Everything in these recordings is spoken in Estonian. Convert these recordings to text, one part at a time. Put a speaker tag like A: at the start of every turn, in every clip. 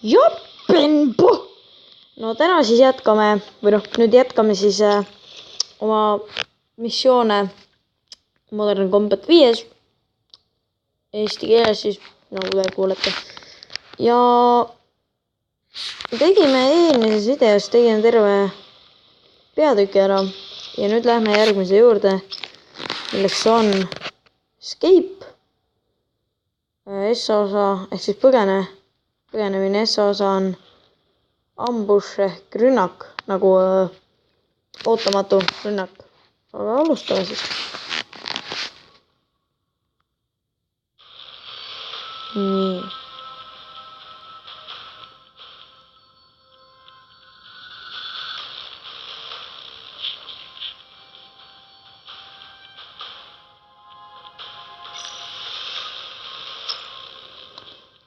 A: Jopenpu! No täna siis jätkame, või noh, nüüd jätkame siis oma missioone Modern Combat 5 eesti keeles siis, nagu te kuulete. Ja tegime eelmises videos, tegime terve peatüki ära ja nüüd lähme järgmise juurde, milleks on Escape S-osa ehk siis põgenemine, S-osa on ambush ehk rünnak, nagu ootamatu rünnak. Aga alustame siis. Nii.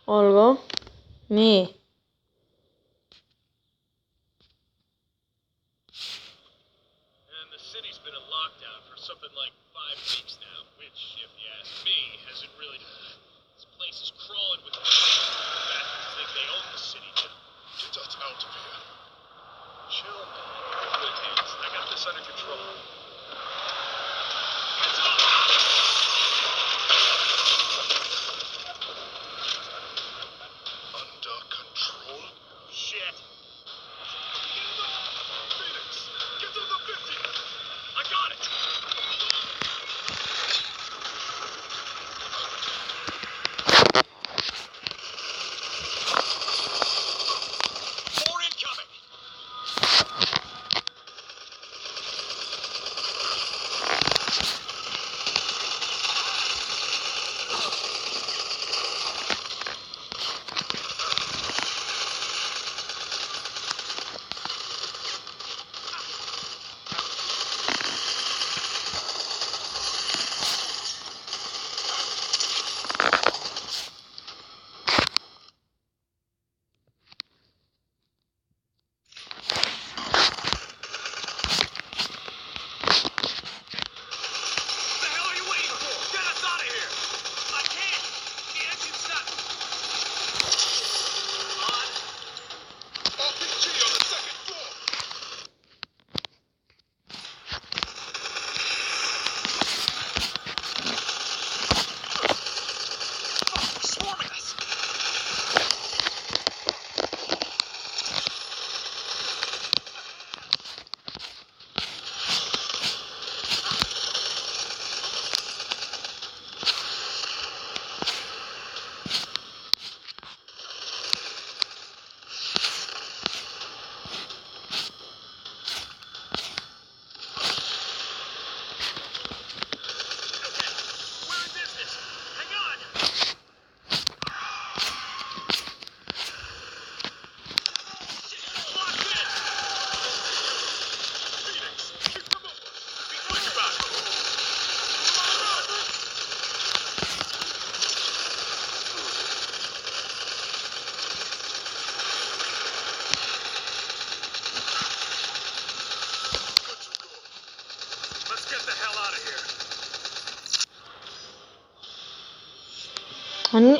A: Olgu. Nii.
B: Something like 5 weeks now, which, if you ask me, hasn't really... This place is crawling with... Bastards think they own the city. Get us out of here. Chill, man. Good hands. I got this under control. It's on! Under control? Shit. Phoenix, get to the 50! I got it!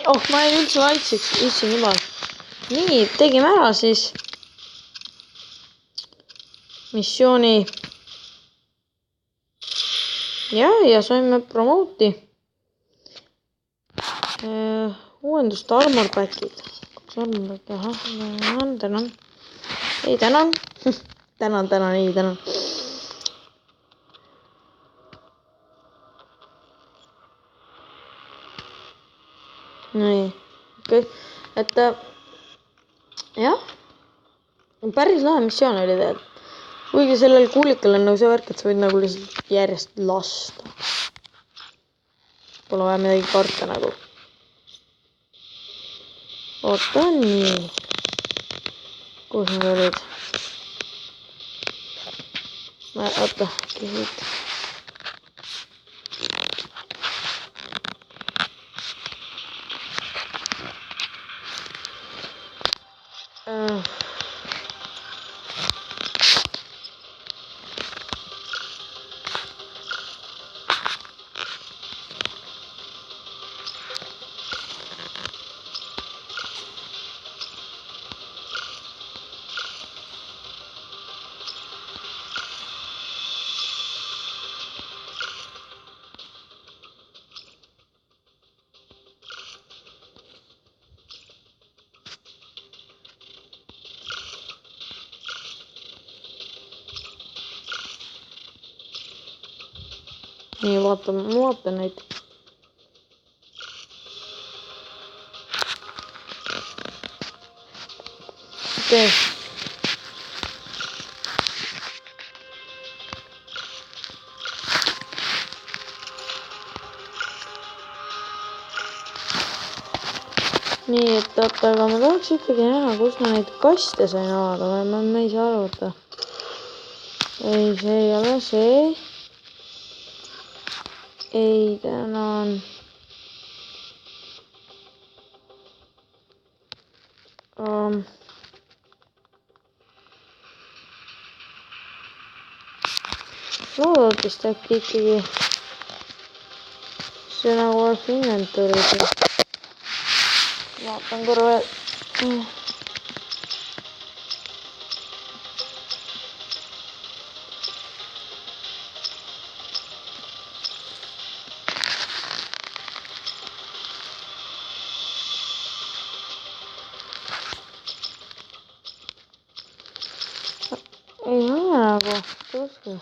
A: Oh, ma ei üldse vaikseks, issand jumal. Nii, tegime ära siis missiooni. Ja saime promooti. Uuendust armor pack'id. 2 armor pack'i, ahah, tänan. Ei, tänan. tänan, ei, tänan. Nii, okei, et jah, päris lahe missioon oli teil. Kuigi sellel kuulikal on nagu see värk, et sa võid nagu lihtsalt järjest lasta. Pole vaja midagi karta nagu. Oota, nii. Kus nad olid? Oota, siit. nii, vaatan neid. okei. nii, et oota, aga ma tahaks ikkagi näha, kus ma neid kaste sain avada, ma ei saa aru, võtta. ei, see ei ole see. ei, tänan. loodetavasti äkki ikkagi see nagu oleks inventory's. vaatan korra veel. ei ole nagu kuskil.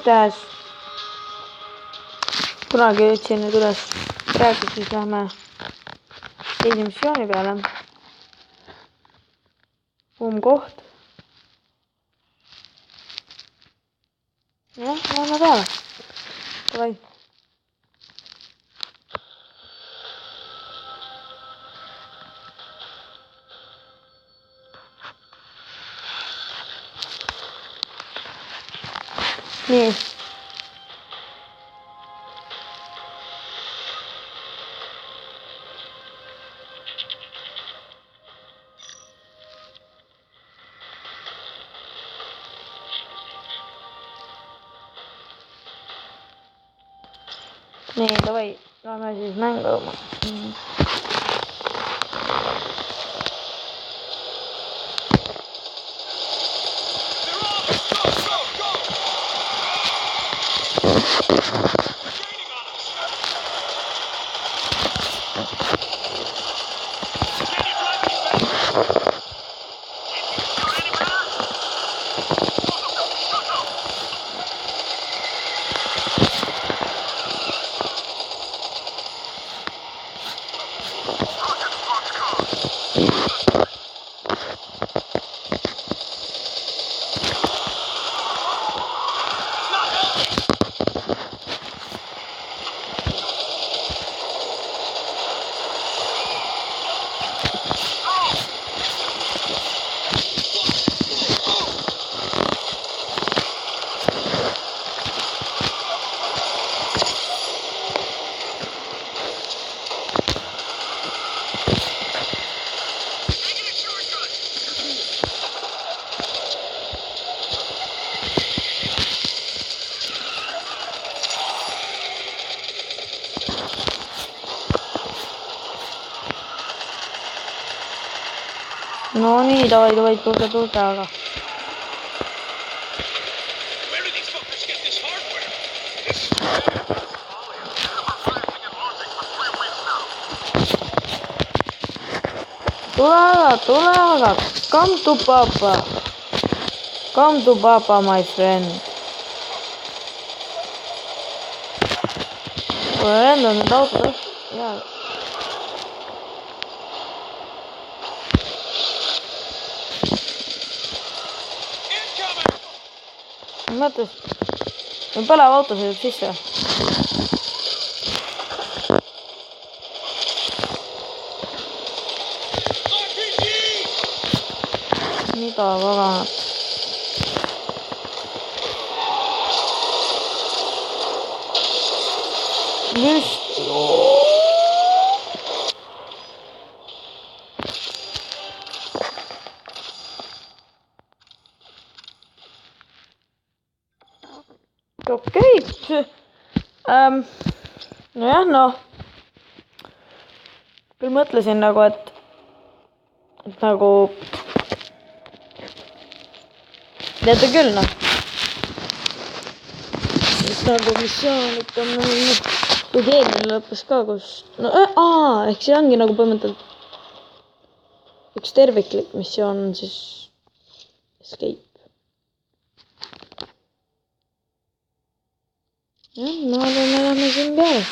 A: Igatahes kunagi ütlesin nüüd üles. praegu siis lähme teise missiooni peale. koht. jah, lähme peale. Davai. nii. nii, davai, lähme siis mänguma. no nii, davai, tulge, aga. tule aga, come to papa, my friend. kuule, lendab need autod jaa. mõttes, põlev auto sõidab sisse. mida paganat. mis? okei. nojah, noh. küll mõtlesin nagu, et nagu teate küll, noh. Nagu missioon ikka kui eelmine lõppes ka, kus ehk see ongi nagu põhimõtteliselt üks terviklik missioon on siis escape. Jah, me oleme siin peale.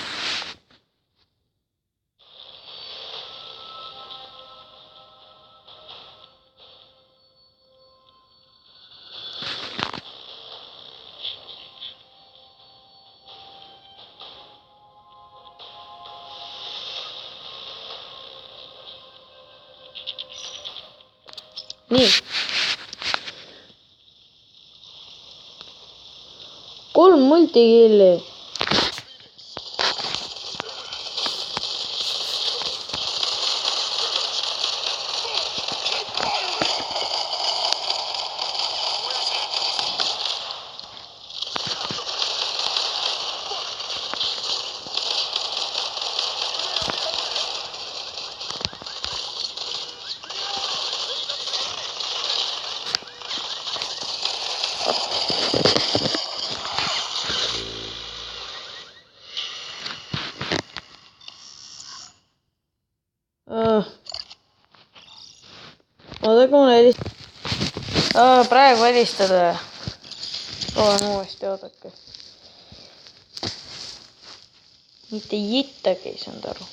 A: Nii. 3 multikilli. Oota, kui mulle praegu helistada. Proovime uuesti, oodake. Mitte jittagi ei saanud aru.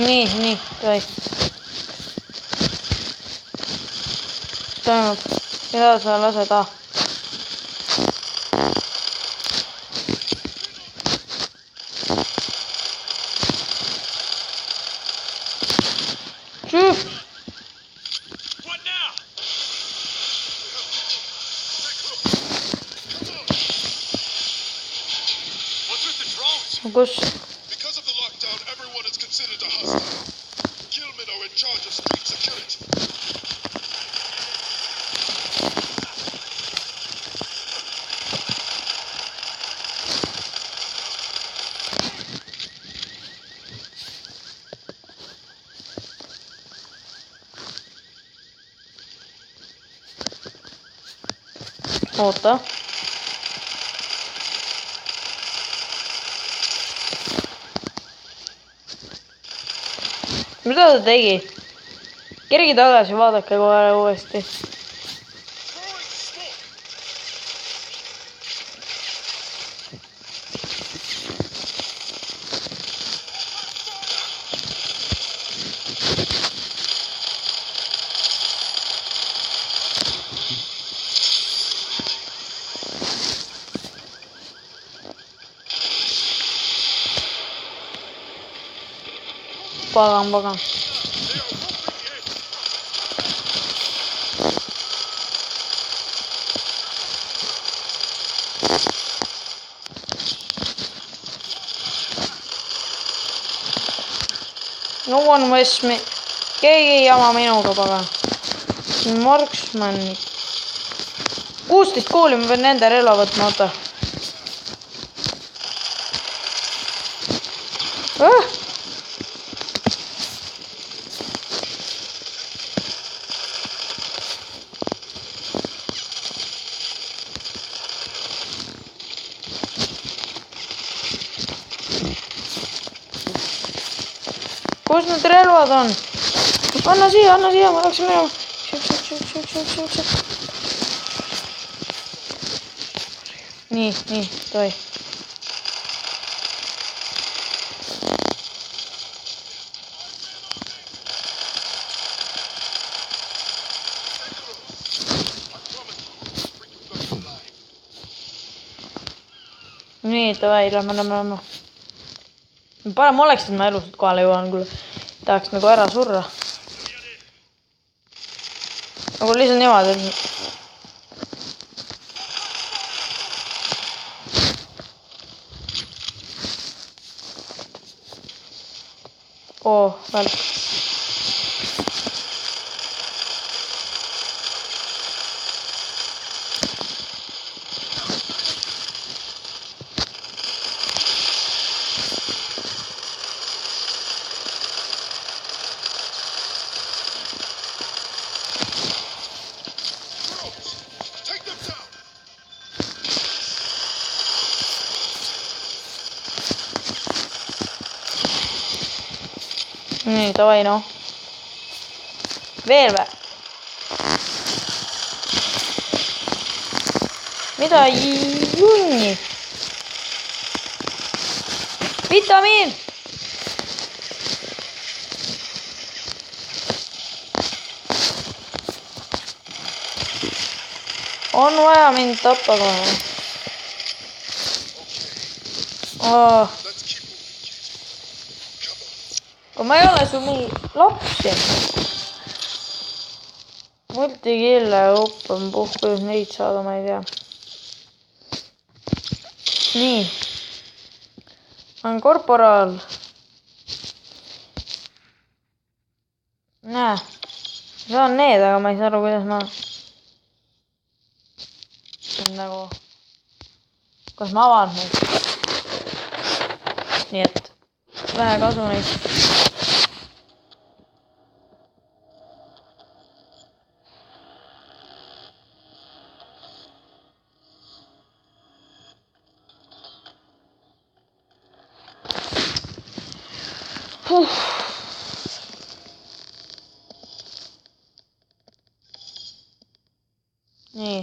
A: Nii, tohi. Toimub. Mida sa lased? Kus?
B: Because of the lockdown, everyone is considered a hostile. Gilman are in charge of street security.
A: Oota. Mida ta tegi? Kergi tagasi, vaadake kohe uuesti. Pagan. No one was me. Keegi ei jama minuga, pagan. Marksmannik. 16 kooli, ma pean nende relva võtma, oota. Kus need relvad on? Anna siia, ma läksin minema. Nii, tohi. Nii, davai, lähme. Parem oleks, et ma elusalt kohale jõuan, kui tahaks nagu ära surra. Aga lihtsalt niimoodi, et... välk.
B: Take them down!
A: Nii, davai noh. Veel vä? Mida junni? Vitamiin! On vaja mind tappa kohe.
B: Let's keep moving. Come on.
A: Aga ma ei ole sul mingi lapsi. Multikille õppam puhkus neid saada, ma ei tea. Nii. On korporaal. Näe. Saan need, aga ma ei saa aru, kuidas ma... nagu... Kas ma avan neid? Nii et... vähe kasu neist. Nii.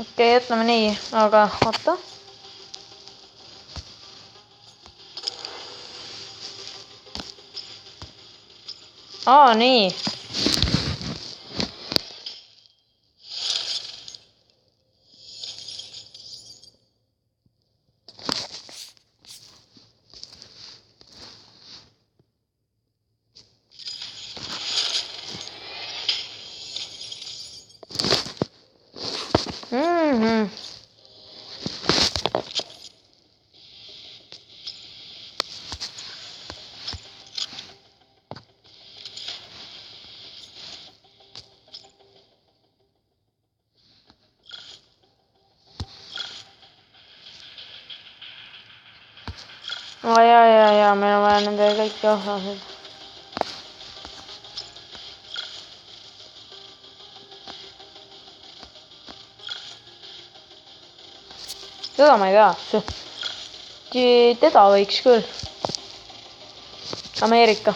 A: Okei, jätame nii, aga oota. Nii. Ja, meil on vaja nende kõiki osasid. Seda ma ei tea. Teda võiks küll. Ameerika.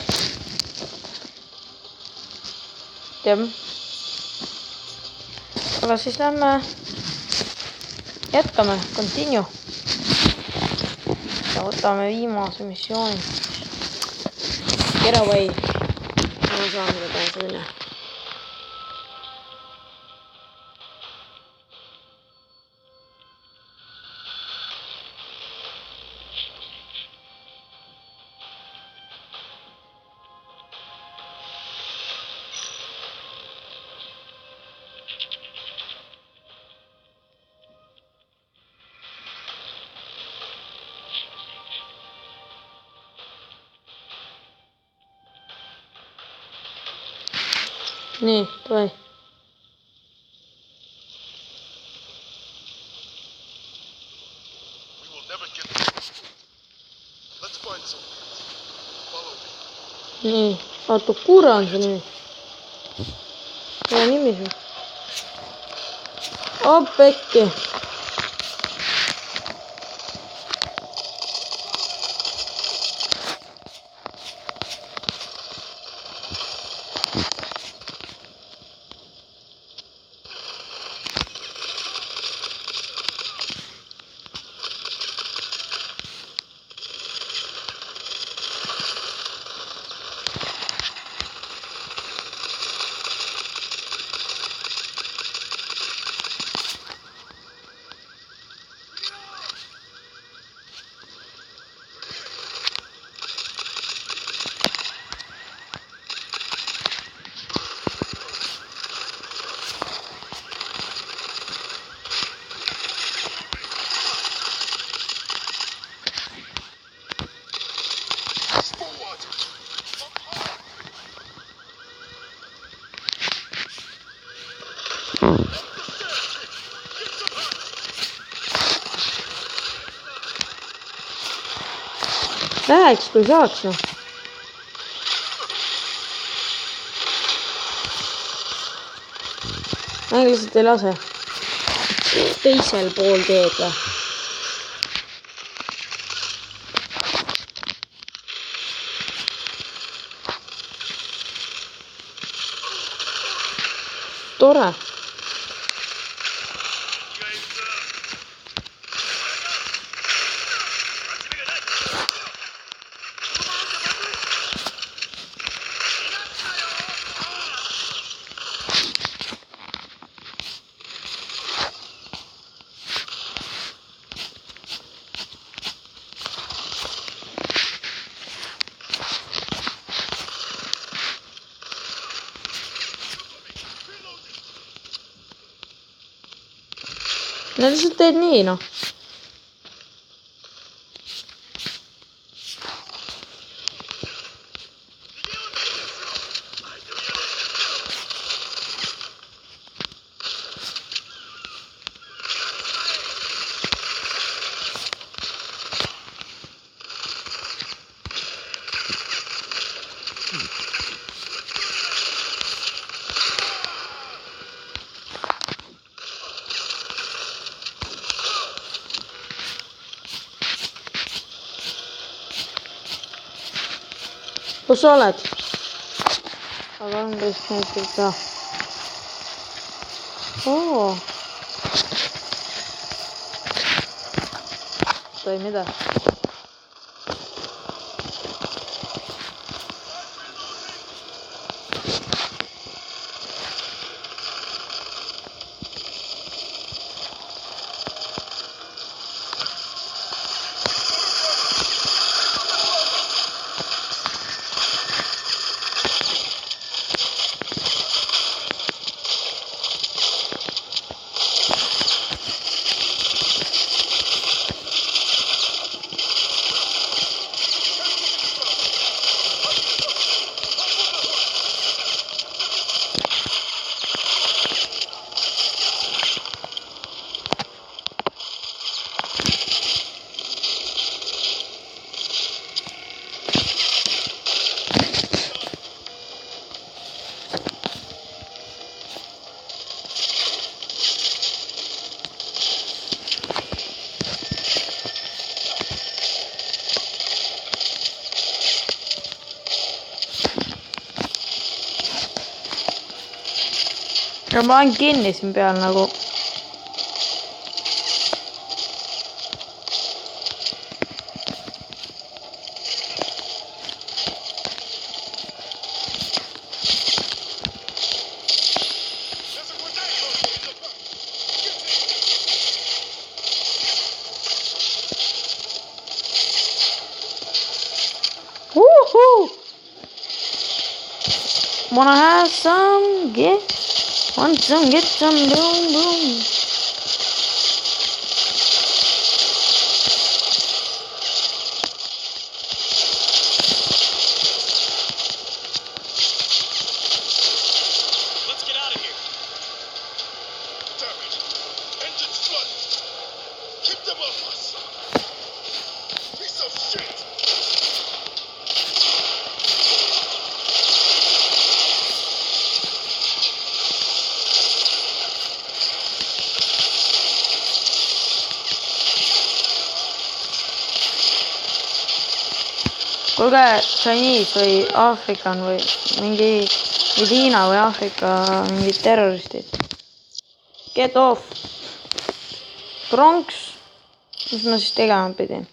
A: Teab. Aga siis lähme. Jätkame. Continue. Ja võtame viimase missiooni. Get away. Ma saan seda pääse üle. Nii, davai.
B: We will never get there. Let's find something. Follow me.
A: Nii, oota, kuura on see nimi. Mida nimi see? Pekki. Läheks kui saaks noh. Mäng lihtsalt ei lase. Teisel pool teed või? Tore. No lihtsalt teed nii noh. Kus sa oled? Aga on vist näiteks ka. Oo. Sai mida? Ja ma olen kinni siin peal nagu. Woohoo! Wanna have some, want some, get some, boom, boom.
B: Let's get out of here. Damn it. Engines flooded. Keep them off us. Piece of shit.
A: Kuulge, Chinese või African või mingi Hiina või Aafrika mingid terroristid. Get off. Kronks. Mis ma siis tegema pidin?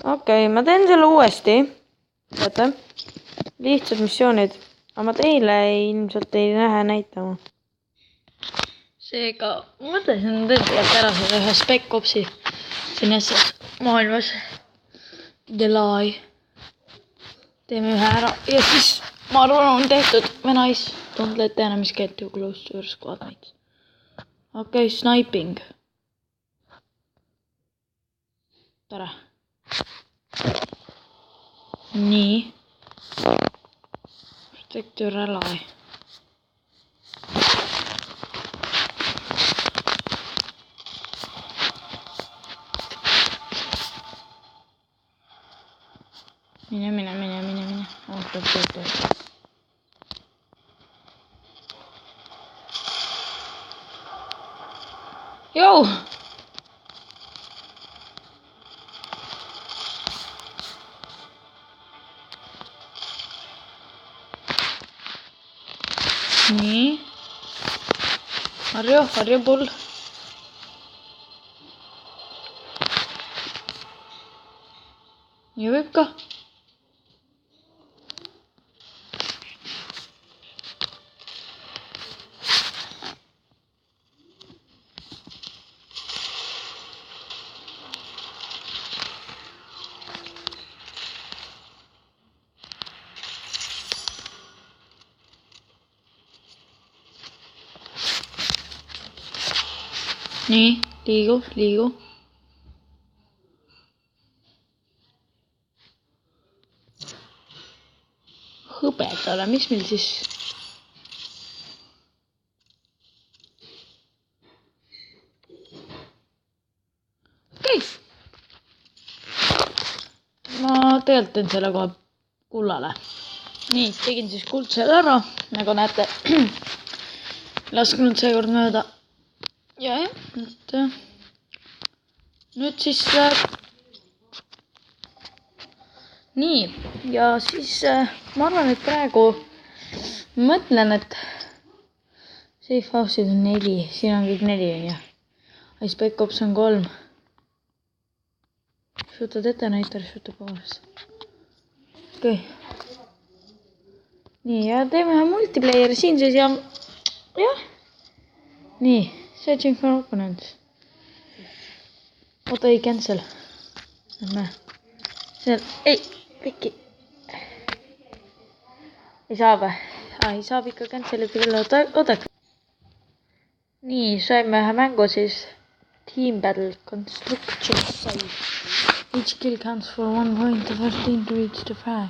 A: Okei, ma teen selle uuesti. Teate? Lihtsad missioonid. Aga ma teile ilmselt ei lähe näitama. Seega mõtlesin tõesti ära selle ühe Spec Opsi siin äsjas maailmas. The Lie. Teeme ühe ära ja siis ma arvan on tehtud. Ve nice. Don't let enemies get too close to your squad mates. Okei, sniping. Tore. Nii. Protect your ally. Jou! nii. Harju pull. nii võib ka. nii, liigu. hõbedale, mis meil siis? okei. ma tegelikult teen selle kohe kullale. nii, tegin siis kuldsel ära, nagu näete. lasknud seekord mööda. ja, et nüüd siis nii, ja siis ma arvan, et praegu mõtlen, et safe house'id on 4, siin on kõik 4 on ju. Ice Spec Ops on 3. Shoot a detonator, shoot a powers. okei. nii, ja teeme ühe multiplayer'i siin siis ja jah. nii, searching for opponents. oota, ei cancel. Lähme. seal, ei, pekki. ei saa või? ei saab ikka cancel ida küll, oodake. nii, saime ühe mängu siis. Team Battle Construction Site. Each kill counts for 1 point. The first team to reach the flag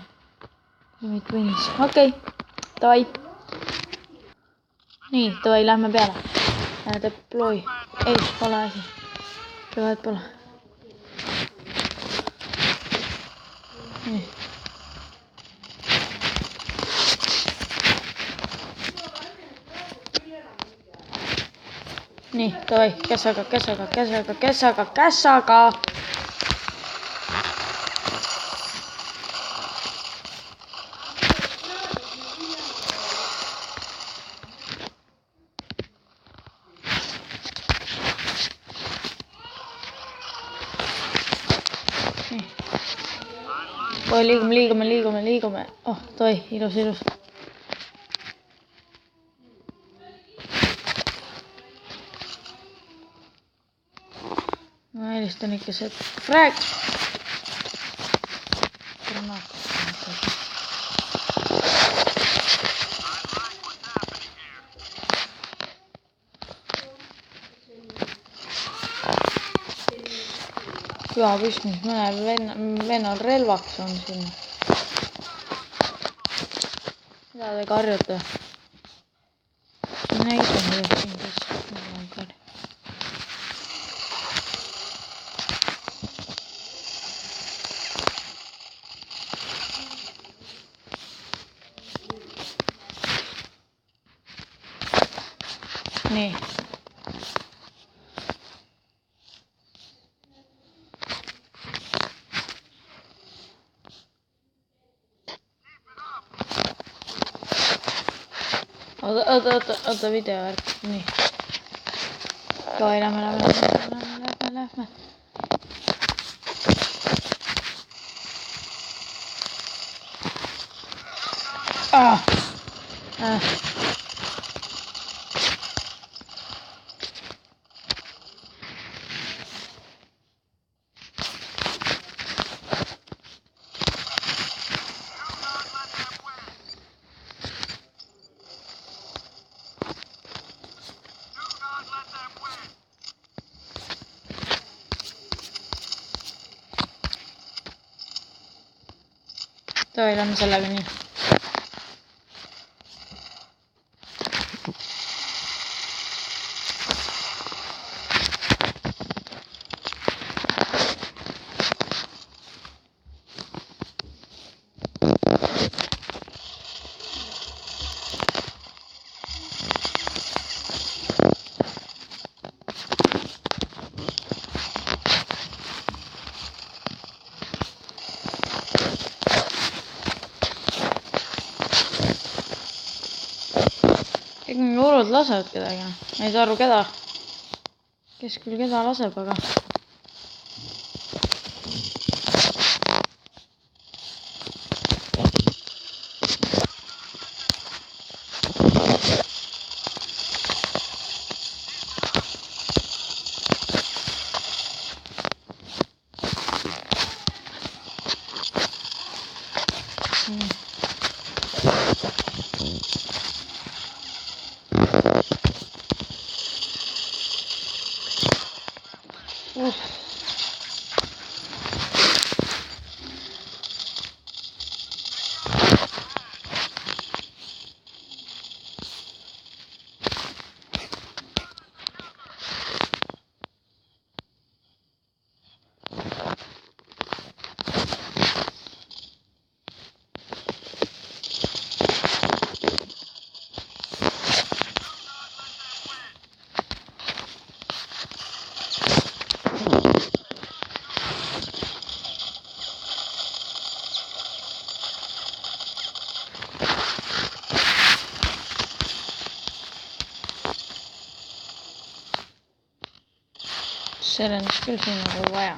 A: limit wins. okei, davai. nii, davai, lähme peale. Deploy. ei, pole asi. vahet pole. nii. nii, davai, käsaga. oi, liigume. oh, toi, ilus. ma eelistan ikka see frag. hüva püss, mis mõnel vennal relvaks on siin. mida te karjute? näitan teile siin, kes mul on karj. nii. oota, videovärk, nii. davai, lähme. davai, lähme sellega nii. kõik mingi urud lasevad kedagi. Ei saa aru keda. Kes küll keda laseb, aga... Selle on küll siin nagu vaja.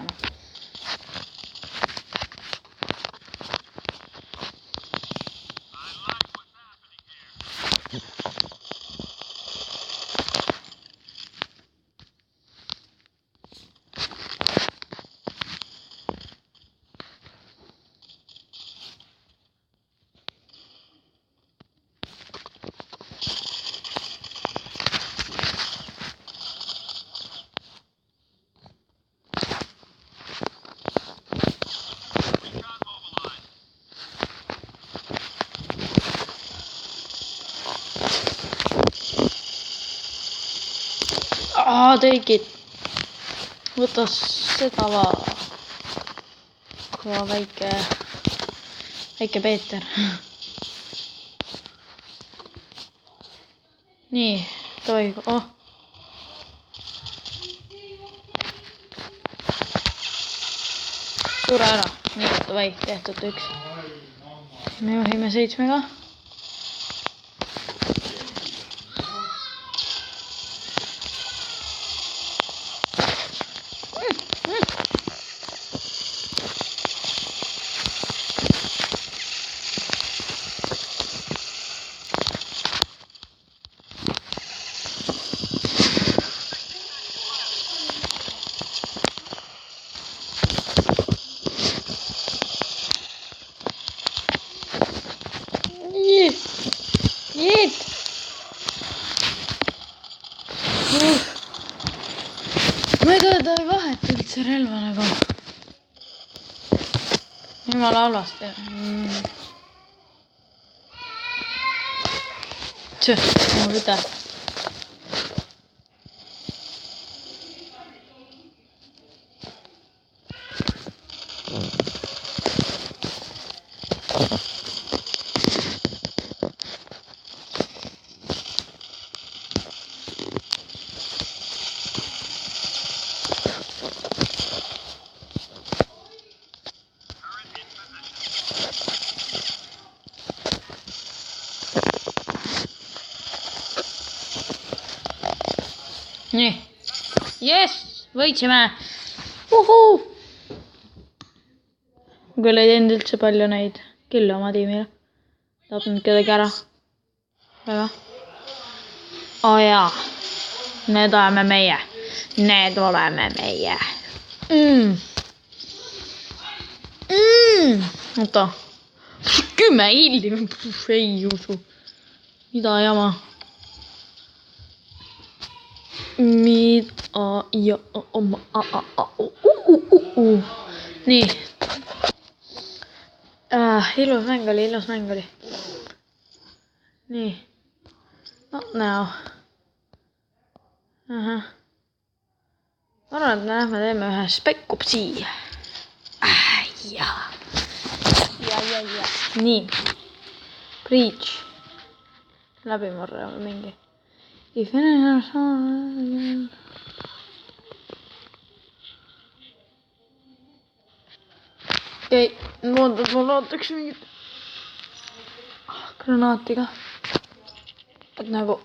A: Tõigid. Võta seda kõva väike Peeter. Nii, tohi. Sure ära. Nii, tohi, tehtud üks. Me juhime 7-ga. Ma ei tea, ta ei vaheta üldse relva nagu. Jumala halvasti. Ma võta. Nii. Jess, võitsime. Uhuu. Küll ei teinud üldse palju neid kille oma tiimile. Tahab nüüd kedagi ära. Väga. Jaa. Need oleme meie. Need oleme meie. Oota. 10 hilli. Ei usu. Mida jama? Mida ja oma nii. Ilus mäng oli. Nii. Not now. Ma arvan, et me lähme teeme ühe spekkupsi. Ja. Nii. Breach. Läbimurre mingi. If anyone okei, ma lootaks mingit granaati ka. Et nagu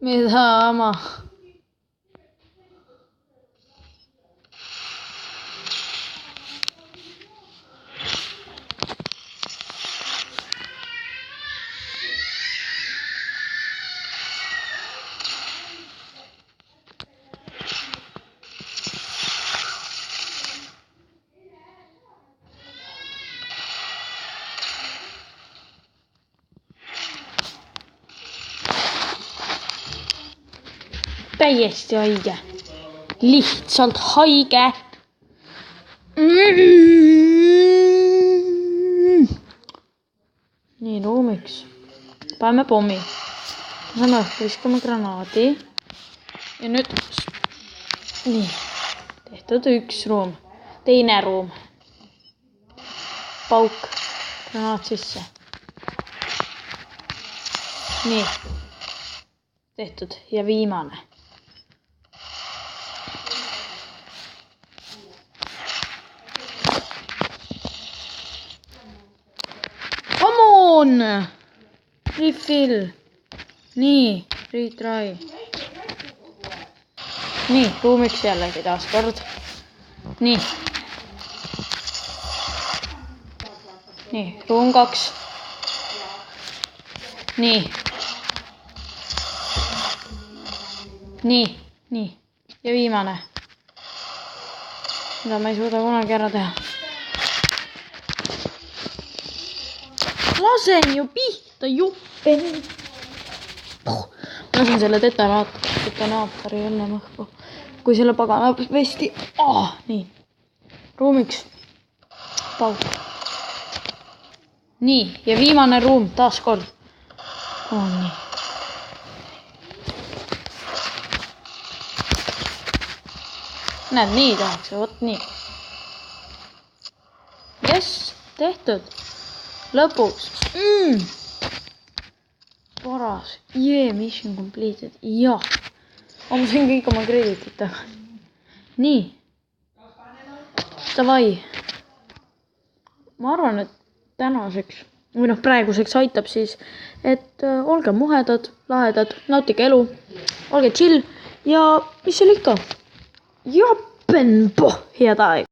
A: Mida ma? Täiesti haige. Lihtsalt haige. Nii, ruumiks. Paneme pommi. Viskame granaadi. Ja nüüd... Nii. Tehtud üks ruum. Teine ruum. Pauk. Granaat sisse. Nii. Tehtud. Ja viimane. Refill. Nii, retry. Nii, ruumiks jällegi taas kord. Nii. Nii, ruum 2. Nii. Nii. Ja viimane. Mida ma ei suuda kunagi ära teha. Lasen ju pihta, juppen. Lasen selle detonaatori jälle mõhku. Kui selle pagana vesti. Nii. Ruumiks. Pauk. Nii. Ja viimane ruum taas kord. Nii. Näed, nii tehakse. Vot nii. Jess, tehtud. Lõpuks. Paras. Mission completed. Jah. Ma sain kõik oma kreditit tagasi. Nii. Davai. Ma arvan, et tänaseks, või praeguseks aitab siis, et olge muhedad, lahedad, nautige elu, olge chill ja mis seal ikka? Japenpo, head aeg.